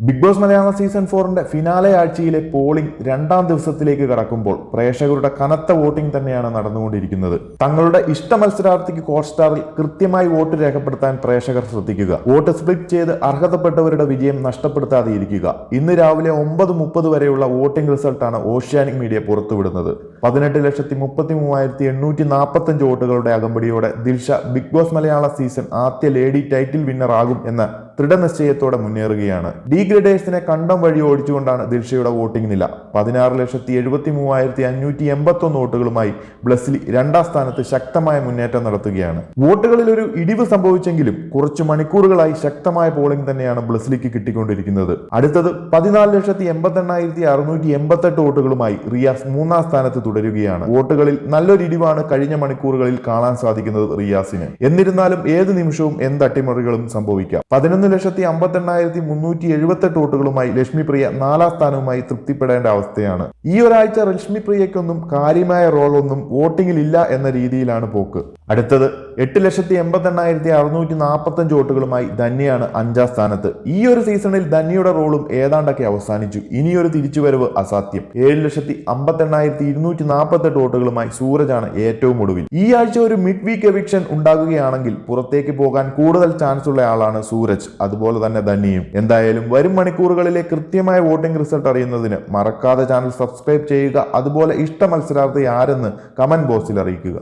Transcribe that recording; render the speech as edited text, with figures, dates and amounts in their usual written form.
Big boss Malayalam season 4ന്റെ finale ആഴ്ചയിലെ polling രണ്ടാം ദിവസത്തിലേക്ക് കടക്കുമ്പോൾ പ്രേക്ഷകരുടെ കനത്ത വോട്ടിംഗ് തന്നെയാണ് നടന്നുകൊണ്ടിരിക്കുന്നത്. തങ്ങളുടെ ഇഷ്ട മത്സരാർത്ഥിക്ക് ഹോട്ട്സ്റ്റാറിൽ കൃത്യമായി വോട്ട് രേഖപ്പെടുത്താൻ പ്രേക്ഷകർ ശ്രദ്ധിക്കുക. വോട്ട് സ്പ്ലിറ്റ് ചെയ്ത് അർഹതപ്പെട്ടവരുടെ വിജയം നഷ്ടപ്പെടുത്താതെ ഇരിക്കുക. ഇന്ന് രാവിലെ 9:30 വരെയുള്ള വോട്ടിംഗ് റിസൾട്ടാണ് ഓഷ്യാനിക് മീഡിയ പുറത്തുവിടുന്നത്. 18,33,845 വോട്ടുകളുടെ അകമ്പടിയോടെ ദിൽഷ ബിഗ് ബോസ് മലയാള സീസൺ ആദ്യ ലേഡി ടൈറ്റിൽ വിന്നർ ആകും എന്ന ദൃഢനിശ്ചയത്തോടെ മുന്നേറുകയാണ്. ഡീഗ്രഡേഴ്സിനെ കണ്ടം വഴി ഓടിച്ചുകൊണ്ടാണ് ദിൽഷയുടെ വോട്ടിംഗ് നില. 16,73,581 വോട്ടുകളുമായി ബ്ലസ്ലി രണ്ടാം സ്ഥാനത്ത് ശക്തമായ മുന്നേറ്റം നടത്തുകയാണ്. വോട്ടുകളിൽ ഒരു ഇടിവ് സംഭവിച്ചെങ്കിലും കുറച്ചു മണിക്കൂറുകളായി ശക്തമായ പോളിംഗ് തന്നെയാണ് ബ്ലസ്ലിക്ക് കിട്ടിക്കൊണ്ടിരിക്കുന്നത്. അടുത്തത് 14,88,688 വോട്ടുകളുമായി റിയാസ് മൂന്നാം സ്ഥാനത്ത് തുടരുകയാണ്. വോട്ടുകളിൽ നല്ലൊരു ഇടിവാണ് കഴിഞ്ഞ മണിക്കൂറുകളിൽ കാണാൻ സാധിക്കുന്നത് റിയാസിന്. എന്നിരുന്നാലും ഏത് നിമിഷവും എന്ത് അട്ടിമറികളും സംഭവിക്കാം. 11,58,378 വോട്ടുകളുമായി ലക്ഷ്മി പ്രിയ നാലാം സ്ഥാനവുമായി തൃപ്തിപ്പെടേണ്ട അവസ്ഥയാണ്. ഈ ഒരാഴ്ച ലക്ഷ്മി പ്രിയയ്ക്കൊന്നും കാര്യമായ റോളൊന്നും വോട്ടിംഗിൽ ഇല്ല എന്ന രീതിയിലാണ് പോക്ക്. അടുത്തത് 8,88,645 വോട്ടുകളുമായി ധന്യയാണ് അഞ്ചാം സ്ഥാനത്ത്. ഈ ഒരു സീസണിൽ ധന്യയുടെ റോളും ഏതാണ്ടൊക്കെ അവസാനിച്ചു. ഇനിയൊരു തിരിച്ചുവരവ് അസാധ്യം. 7,58,248 വോട്ടുകളുമായി സൂരജാണ് ഏറ്റവും ഒടുവിൽ. ഈ ആഴ്ച ഒരു മിഡ് വീക്ക് എവിക്ഷൻ ഉണ്ടാകുകയാണെങ്കിൽ പുറത്തേക്ക് പോകാൻ കൂടുതൽ ചാൻസ് ഉള്ള ആളാണ് സൂരജ്, അതുപോലെ തന്നെ ധന്യയും. എന്തായാലും വരും മണിക്കൂറുകളിലെ കൃത്യമായ വോട്ടിംഗ് റിസൾട്ട് അറിയുന്നതിന് മറക്കാതെ ചാനൽ സബ്സ്ക്രൈബ് ചെയ്യുക. അതുപോലെ ഇഷ്ട മത്സരാർത്ഥി ആരെന്ന് കമന്റ് ബോക്സിൽ അറിയിക്കുക.